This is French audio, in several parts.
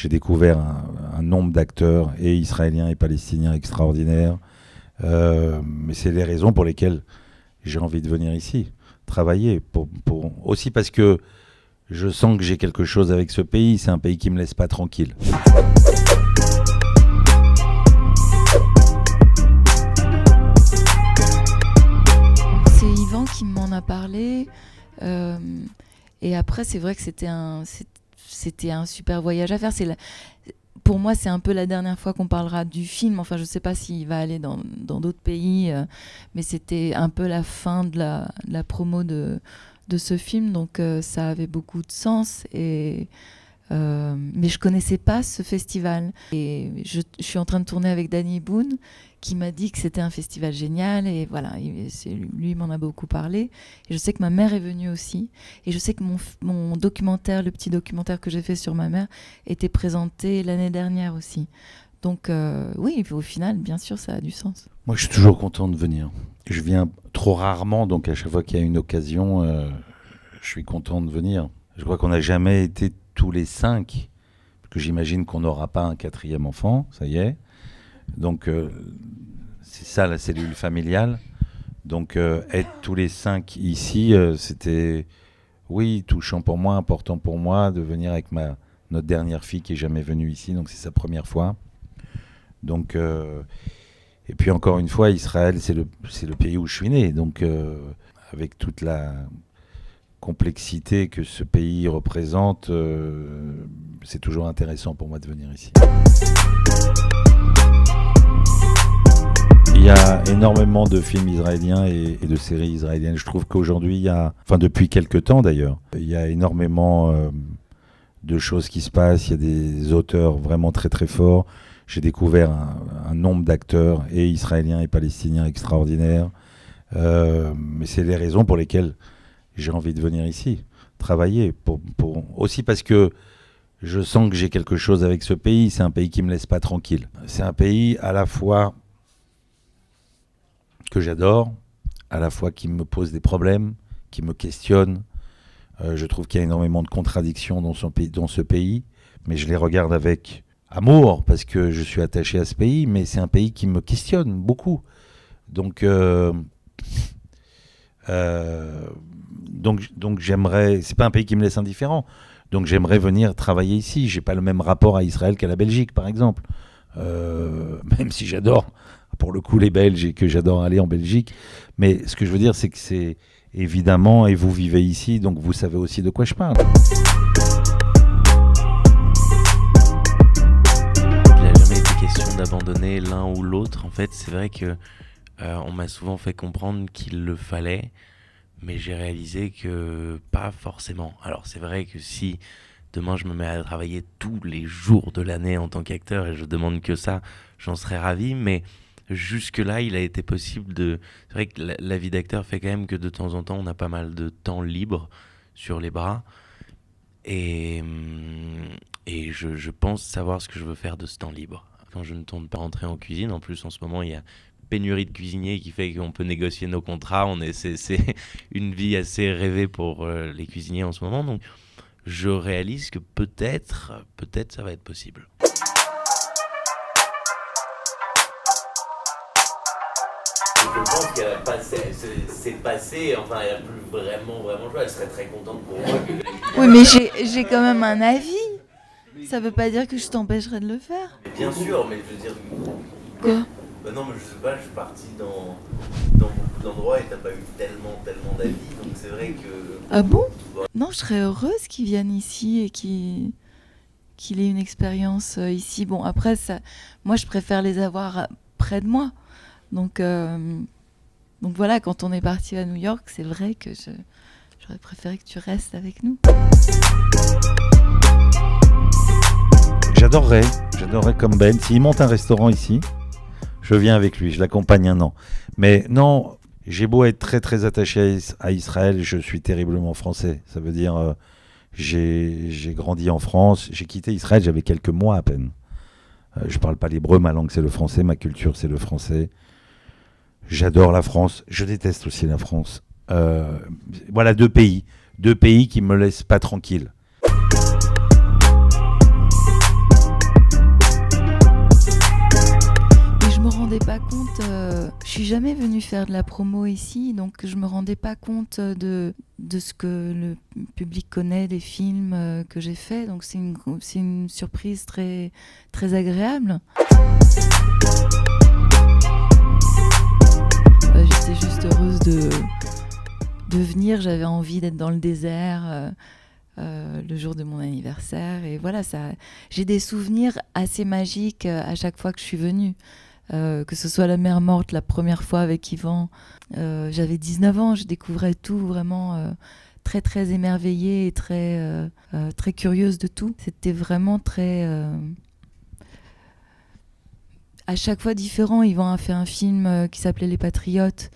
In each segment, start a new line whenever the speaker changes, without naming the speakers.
J'ai découvert un nombre d'acteurs, et israéliens et palestiniens, extraordinaires. Mais c'est les raisons pour lesquelles j'ai envie de venir ici, travailler. Aussi parce que je sens que j'ai quelque chose avec ce pays. C'est un pays qui ne me laisse pas tranquille.
C'est Yvan qui m'en a parlé. Et après, c'est vrai que c'était un super voyage à faire. Pour moi, c'est un peu la dernière fois qu'on parlera du film. Enfin, je ne sais pas s'il va aller dans d'autres pays, mais c'était un peu la fin de la promo de ce film, donc ça avait beaucoup de sens. Mais je ne connaissais pas ce festival. Et je suis en train de tourner avec Danny Boone, qui m'a dit que c'était un festival génial. Et voilà, lui m'en a beaucoup parlé. Et je sais que ma mère est venue aussi. Et je sais que mon documentaire, le petit documentaire que j'ai fait sur ma mère, était présenté l'année dernière aussi. Donc oui, au final, bien sûr, ça a du sens.
Moi, je suis toujours content de venir. Je viens trop rarement, donc à chaque fois qu'il y a une occasion, je suis content de venir. Je crois qu'on n'a jamais été tous les 5, parce que j'imagine qu'on n'aura pas un 4e enfant, ça y est. Donc c'est ça la cellule familiale. Donc être tous les 5 ici, c'était, oui, touchant pour moi, important pour moi de venir avec notre dernière fille qui est jamais venue ici, donc c'est sa première fois. Donc et puis encore une fois, Israël, c'est le pays où je suis né, donc avec toute la complexité que ce pays représente, c'est toujours intéressant pour moi de venir ici. Il y a énormément de films israéliens et de séries israéliennes. Je trouve qu'aujourd'hui, depuis quelques temps d'ailleurs, il y a énormément de choses qui se passent. Il y a des auteurs vraiment très très forts. J'ai découvert un nombre d'acteurs, et israéliens et palestiniens, extraordinaires. Mais c'est les raisons pour lesquelles j'ai envie de venir ici, travailler. Aussi parce que je sens que j'ai quelque chose avec ce pays. C'est un pays qui ne me laisse pas tranquille. C'est un pays à la fois que j'adore, à la fois qui me pose des problèmes, qui me questionne. Je trouve qu'il y a énormément de contradictions dans ce pays, mais je les regarde avec amour, parce que je suis attaché à ce pays, mais c'est un pays qui me questionne beaucoup. Donc j'aimerais... C'est pas un pays qui me laisse indifférent. Donc j'aimerais venir travailler ici. J'ai pas le même rapport à Israël qu'à la Belgique, par exemple. Même si j'adore, pour le coup, les Belges, et que j'adore aller en Belgique. Mais ce que je veux dire, c'est que c'est évidemment, et vous vivez ici, donc vous savez aussi de quoi je parle.
Il n'a jamais été question d'abandonner l'un ou l'autre. En fait, c'est vrai que on m'a souvent fait comprendre qu'il le fallait, mais j'ai réalisé que pas forcément. Alors c'est vrai que si demain je me mets à travailler tous les jours de l'année en tant qu'acteur, et je demande que ça, j'en serais ravi, mais jusque-là, il a été possible de... C'est vrai que la vie d'acteur fait quand même que de temps en temps, on a pas mal de temps libre sur les bras. Et je pense savoir ce que je veux faire de ce temps libre. Quand je ne tourne pas rentrer en cuisine, en plus en ce moment, il y a pénurie de cuisiniers qui fait qu'on peut négocier nos contrats. C'est une vie assez rêvée pour les cuisiniers en ce moment. Donc je réalise que peut-être ça va être possible. Je pense qu'elle a passé, c'est passé, enfin elle a plus vraiment joué, elle serait très contente pour moi que...
Oui, mais j'ai quand même un avis. Ça veut pas dire que je t'empêcherai de le faire.
Mais bien sûr, mais je veux dire...
Quoi ?
Bah non, mais je sais pas, je suis parti dans beaucoup d'endroits et t'as pas eu tellement d'avis, donc c'est vrai que...
Ah bon ? Non, je serais heureuse qu'ils viennent ici et qu'il ait une expérience ici. Bon, après, moi je préfère les avoir près de moi. Donc voilà, quand on est parti à New York, c'est vrai que j'aurais préféré que tu restes avec nous.
J'adorerais comme Ben, s'il monte un restaurant ici, je viens avec lui, je l'accompagne un an. Mais non, j'ai beau être très très attaché à Israël, je suis terriblement français. Ça veut dire, j'ai grandi en France, j'ai quitté Israël, j'avais quelques mois à peine. Je parle pas l'hébreu, ma langue c'est le français, ma culture c'est le français. J'adore la France, je déteste aussi la France. Voilà deux pays qui me laissent pas tranquille.
rendais pas compte, je suis jamais venue faire de la promo ici, donc je me rendais pas compte de ce que le public connaît des films que j'ai faits, donc c'est une surprise très, très agréable. J'étais juste heureuse de venir, j'avais envie d'être dans le désert le jour de mon anniversaire, et voilà, j'ai des souvenirs assez magiques à chaque fois que je suis venue. Que ce soit la mer morte la première fois avec Yvan, j'avais 19 ans, je découvrais tout vraiment très très émerveillée et très, très curieuse de tout. C'était vraiment très... à chaque fois différent. Yvan a fait un film qui s'appelait Les Patriotes,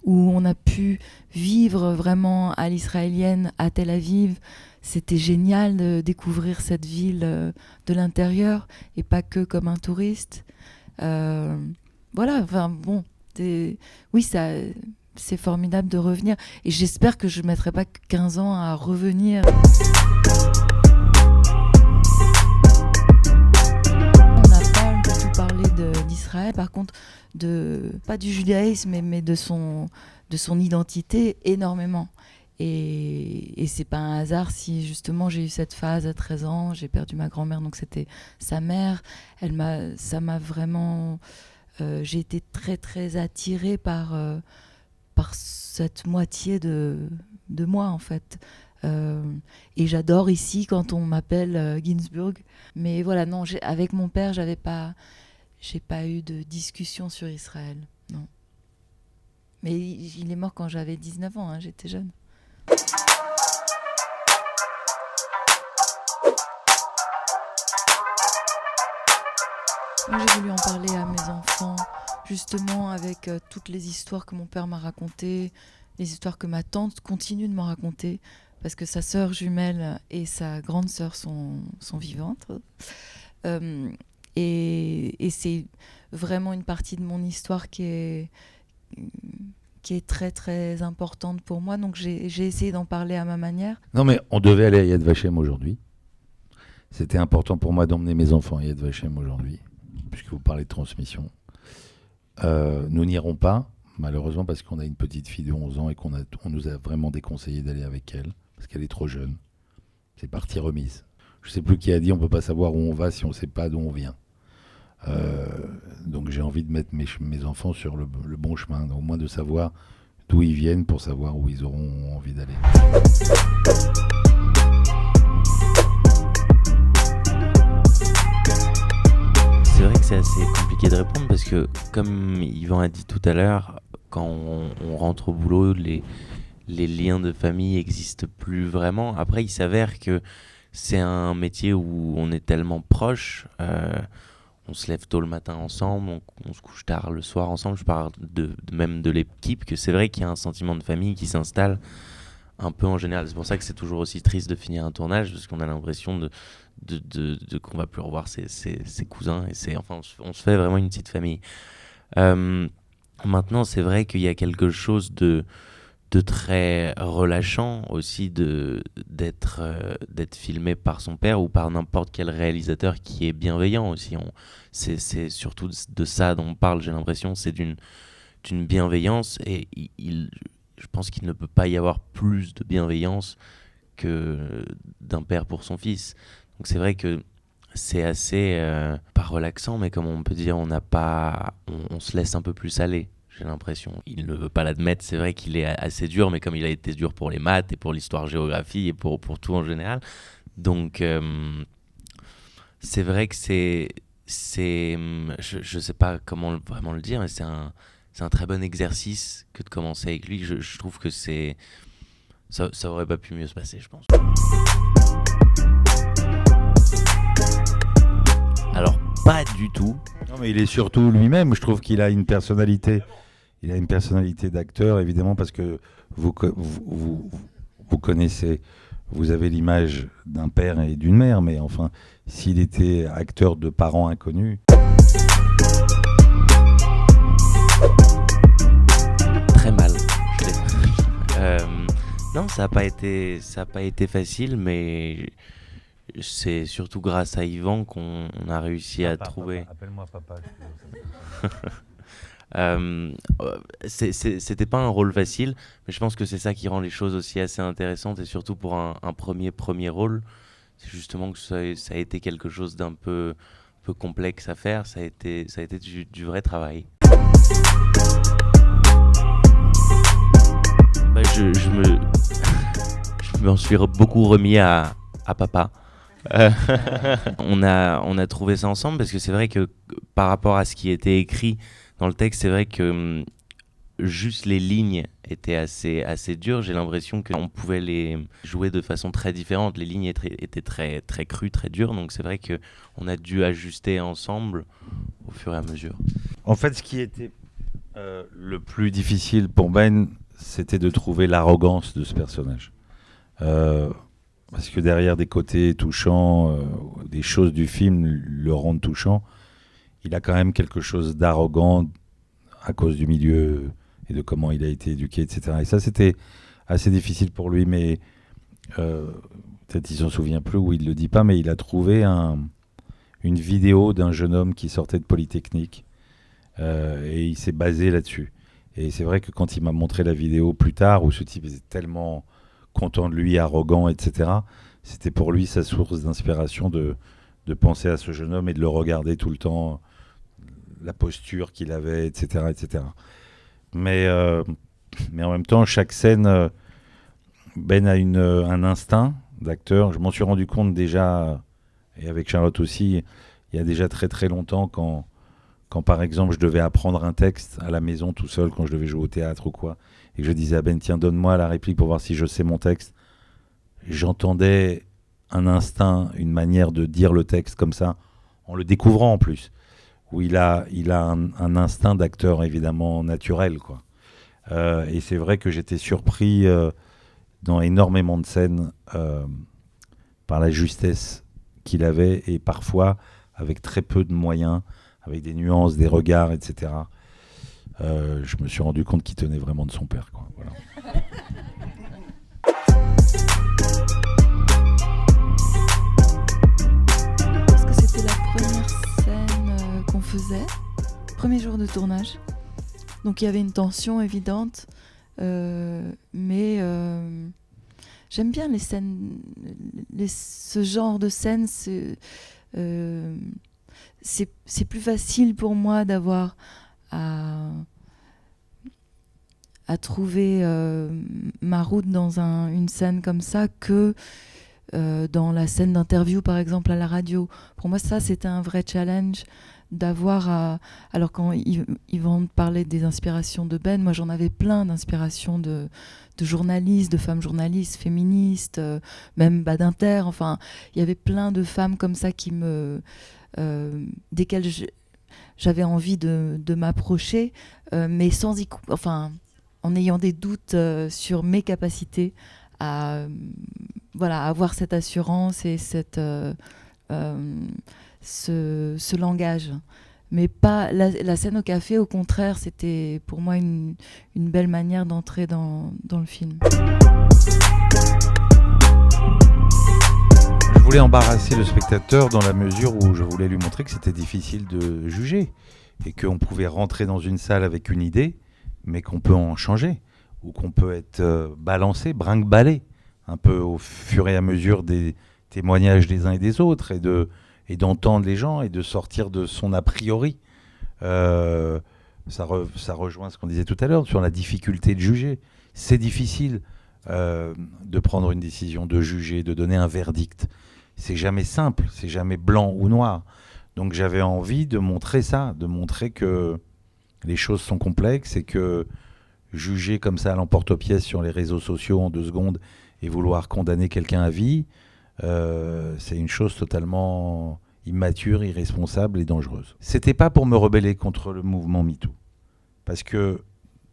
où on a pu vivre vraiment à l'israélienne, à Tel Aviv. C'était génial de découvrir cette ville de l'intérieur et pas que comme un touriste. Voilà, enfin bon, oui, c'est formidable de revenir, et j'espère que je ne mettrai pas 15 ans à revenir. On n'a pas du tout parlé d'Israël, par contre, pas du judaïsme, mais de son identité énormément. Et c'est pas un hasard si justement j'ai eu cette phase à 13 ans, j'ai perdu ma grand-mère, donc c'était sa mère. Ça m'a vraiment... j'ai été très très attirée par cette moitié de moi en fait. Et j'adore ici quand on m'appelle Ginsburg. Mais voilà, non, avec mon père, j'ai pas eu de discussion sur Israël, non. Mais il est mort quand j'avais 19 ans, hein, j'étais jeune. Moi, j'ai voulu en parler à mes enfants, justement avec toutes les histoires que mon père m'a racontées, les histoires que ma tante continue de me raconter, parce que sa sœur jumelle et sa grande sœur sont vivantes. Et c'est vraiment une partie de mon histoire qui est très très importante pour moi, donc j'ai essayé d'en parler à ma manière.
Non mais on devait aller à Yad Vashem aujourd'hui. C'était important pour moi d'emmener mes enfants à Yad Vashem aujourd'hui, puisque vous parlez de transmission. Nous n'irons pas, malheureusement, parce qu'on a une petite fille de 11 ans et on nous a vraiment déconseillé d'aller avec elle, parce qu'elle est trop jeune. C'est partie remise. Je ne sais plus qui a dit on ne peut pas savoir où on va si on ne sait pas d'où on vient. Donc j'ai envie de mettre mes enfants sur le bon chemin, au moins de savoir d'où ils viennent pour savoir où ils auront envie d'aller.
C'est vrai que c'est assez compliqué de répondre parce que, comme Yvan a dit tout à l'heure, quand on rentre au boulot, les liens de famille n'existent plus vraiment. Après, il s'avère que c'est un métier où on est tellement proche. On se lève tôt le matin ensemble, on se couche tard le soir ensemble. Je parle même de l'équipe, que c'est vrai qu'il y a un sentiment de famille qui s'installe un peu en général. C'est pour ça que c'est toujours aussi triste de finir un tournage, parce qu'on a l'impression qu'on va plus revoir ses cousins. Et on se fait vraiment une petite famille. Maintenant, c'est vrai qu'il y a quelque chose de très relâchant aussi d'être filmé par son père ou par n'importe quel réalisateur qui est bienveillant aussi. C'est surtout de ça dont on parle, j'ai l'impression, c'est d'une bienveillance, et je pense qu'il ne peut pas y avoir plus de bienveillance que d'un père pour son fils. Donc c'est vrai que c'est assez, pas relaxant, mais comme on peut dire, on se laisse un peu plus aller. J'ai l'impression. Il ne veut pas l'admettre, c'est vrai qu'il est assez dur, mais comme il a été dur pour les maths et pour l'histoire-géographie et pour tout en général. Donc, c'est vrai que je ne sais pas comment vraiment le dire, mais c'est un très bon exercice que de commencer avec lui. Je trouve que ça aurait pas pu mieux se passer, je pense. Alors, pas du tout.
Non, mais il est surtout lui-même. Je trouve qu'il a une personnalité. Il a une personnalité d'acteur, évidemment, parce que vous connaissez, vous avez l'image d'un père et d'une mère, mais enfin, s'il était acteur de parents inconnus...
Très mal. Non, ça n'a pas été facile, mais c'est surtout grâce à Yvan qu'on a réussi à trouver...
Appelle-moi papa.
C'était pas un rôle facile, mais je pense que c'est ça qui rend les choses aussi assez intéressantes, et surtout pour un premier rôle, c'est justement que ça a été quelque chose d'un peu complexe à faire, ça a été du vrai travail. Bah, je m'en suis beaucoup remis à papa. On a trouvé ça ensemble parce que c'est vrai que par rapport à ce qui était écrit dans le texte, c'est vrai que juste les lignes étaient assez dures. J'ai l'impression qu'on pouvait les jouer de façon très différente. Les lignes étaient très, très crues, très dures. Donc c'est vrai qu'on a dû ajuster ensemble au fur et à mesure.
En fait, ce qui était le plus difficile pour Ben, c'était de trouver l'arrogance de ce personnage. Parce que derrière des côtés touchants, des choses du film le rendent touchant, il a quand même quelque chose d'arrogant à cause du milieu et de comment il a été éduqué, etc. Et ça, c'était assez difficile pour lui, mais peut-être il s'en souvient plus ou il le dit pas, mais il a trouvé une vidéo d'un jeune homme qui sortait de Polytechnique et il s'est basé là-dessus. Et c'est vrai que quand il m'a montré la vidéo plus tard, où ce type était tellement content de lui, arrogant, etc., c'était pour lui sa source d'inspiration de penser à ce jeune homme et de le regarder tout le temps, la posture qu'il avait, etc., etc. Mais en même temps, chaque scène, Ben a un instinct d'acteur. Je m'en suis rendu compte déjà, et avec Charlotte aussi, il y a déjà très très longtemps, quand par exemple je devais apprendre un texte à la maison tout seul, quand je devais jouer au théâtre ou quoi, et que je disais à Ben, tiens, donne-moi la réplique pour voir si je sais mon texte. J'entendais un instinct, une manière de dire le texte comme ça, en le découvrant en plus, où il a un instinct d'acteur évidemment naturel, quoi. Et c'est vrai que j'étais surpris dans énormément de scènes par la justesse qu'il avait, et parfois avec très peu de moyens, avec des nuances, des regards, etc. Je me suis rendu compte qu'il tenait vraiment de son père, quoi. Voilà.
Parce que c'était la première scène qu'on faisait, premier jour de tournage. Donc il y avait une tension évidente, mais j'aime bien les scènes, ce genre de scènes. C'est plus facile pour moi d'avoir à trouver ma route dans une scène comme ça que dans la scène d'interview par exemple à la radio. Pour moi ça c'était un vrai challenge d'avoir alors quand Yvan parlait des inspirations de Ben, moi j'en avais plein d'inspirations de journalistes, de femmes journalistes, féministes, même d'Inter, enfin il y avait plein de femmes comme ça qui desquelles j'avais envie de m'approcher, mais en ayant des doutes sur mes capacités à avoir cette assurance et ce langage. Mais pas la scène au café, au contraire, c'était pour moi une belle manière d'entrer dans le film.
Je voulais embarrasser le spectateur dans la mesure où je voulais lui montrer que c'était difficile de juger et qu'on pouvait rentrer dans une salle avec une idée, mais qu'on peut en changer, ou qu'on peut être balancé, brinque-ballé, un peu au fur et à mesure des témoignages des uns et des autres, et d'entendre les gens et de sortir de son a priori. Ça rejoint ce qu'on disait tout à l'heure sur la difficulté de juger. C'est difficile de prendre une décision, de juger, de donner un verdict. C'est jamais simple, c'est jamais blanc ou noir. Donc j'avais envie de montrer ça, de montrer que les choses sont complexes et que juger comme ça à l'emporte-pièce sur les réseaux sociaux en 2 secondes et vouloir condamner quelqu'un à vie, c'est une chose totalement immature, irresponsable et dangereuse. C'était pas pour me rebeller contre le mouvement MeToo, parce que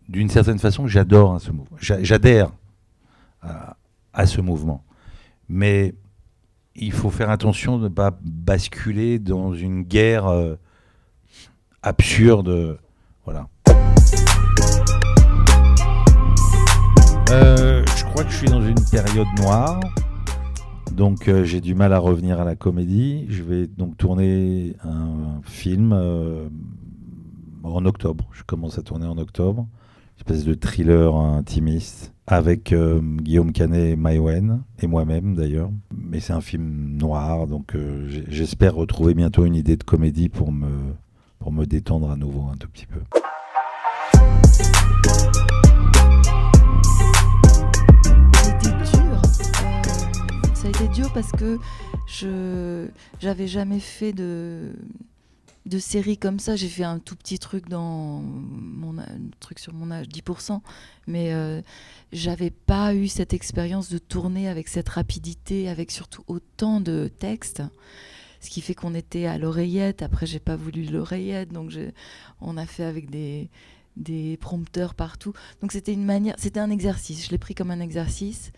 d'une certaine façon j'adore ce mouvement, j'adhère à ce mouvement, mais il faut faire attention de ne pas basculer dans une guerre absurde. Voilà. Je crois que je suis dans une période noire, donc j'ai du mal à revenir à la comédie. Je vais donc tourner un film en octobre. Je commence à tourner en octobre. Une espèce de thriller intimiste avec Guillaume Canet et Maïwenn, et moi-même d'ailleurs. Mais c'est un film noir, donc j'espère retrouver bientôt une idée de comédie pour me détendre à nouveau un tout petit peu.
Ça a été dur parce que j'avais jamais fait de série comme ça. J'ai fait un tout petit truc truc sur mon âge, 10%, mais j'avais pas eu cette expérience de tourner avec cette rapidité, avec surtout autant de textes. Ce qui fait qu'on était à l'oreillette. Après, j'ai pas voulu l'oreillette, donc on a fait avec des prompteurs partout. Donc c'était un exercice. Je l'ai pris comme un exercice.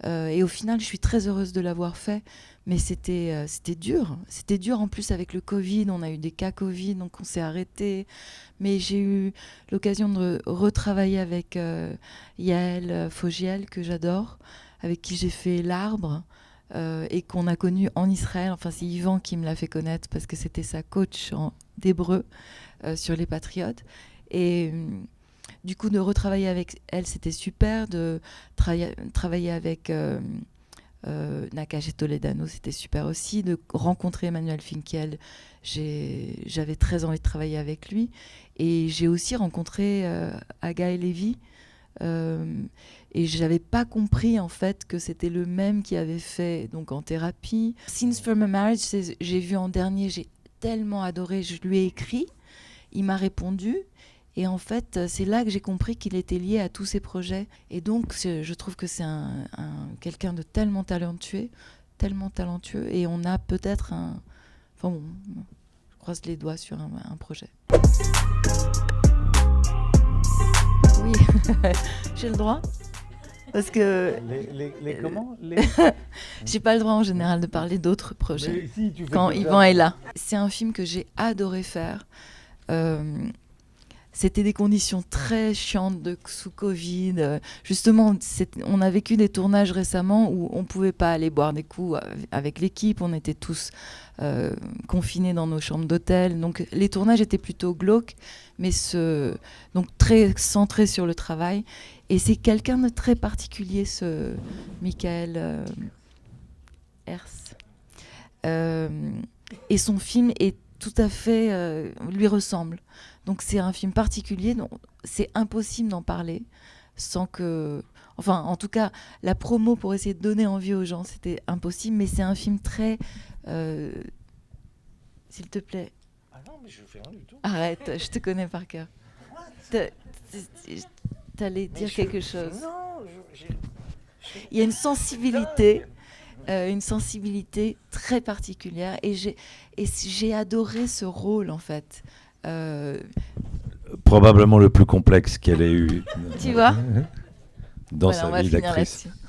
Et au final, je suis très heureuse de l'avoir fait, mais c'était dur. C'était dur en plus avec le Covid. On a eu des cas Covid, donc on s'est arrêté. Mais j'ai eu l'occasion de retravailler avec Yael Fogiel, que j'adore, avec qui j'ai fait L'Arbre, et qu'on a connu en Israël. Enfin, c'est Yvan qui me l'a fait connaître parce que c'était sa coach d'hébreu sur les Patriotes. Et du coup, de retravailler avec elle, c'était super. De travailler avec Nakash Toledano, c'était super aussi. De rencontrer Emmanuel Finkiel, j'avais très envie de travailler avec lui. Et j'ai aussi rencontré Agaï Lévy. Et je n'avais pas compris en fait que c'était le même qui avait fait donc en thérapie. Scenes from a Marriage, j'ai vu en dernier, j'ai tellement adoré. Je lui ai écrit, il m'a répondu. Et en fait, c'est là que j'ai compris qu'il était lié à tous ces projets. Et donc, je trouve que c'est quelqu'un de tellement talentueux. Et on a peut-être Enfin bon, je croise les doigts sur un projet. Oui, j'ai le droit. Parce que...
Comment
J'ai pas le droit en général de parler d'autres projets.
Si, tu fais
quand
tout
Yvan
ça.
est là. C'est un film que j'ai adoré faire. C'était des conditions très chiantes sous Covid. Justement, on a vécu des tournages récemment où on ne pouvait pas aller boire des coups avec l'équipe. On était tous confinés dans nos chambres d'hôtel. Donc les tournages étaient plutôt glauques, mais donc très centrés sur le travail. Et c'est quelqu'un de très particulier, ce Michael Hers. Et son film est tout à fait lui ressemble. Donc c'est un film particulier, donc c'est impossible d'en parler sans que... Enfin, en tout cas, la promo pour essayer de donner envie aux gens, c'était impossible, mais c'est un film très... S'il te plaît.
Ah non, mais je fais rien du tout.
Arrête, je te connais par cœur. T'allais dire quelque chose.
Non,
Il y a une sensibilité très particulière, et j'ai adoré ce rôle en fait.
Probablement le plus complexe qu'elle ait eu
Tu vois
dans
Voilà, on
sa
va
vie
finir
d'actrice.
là-dessus.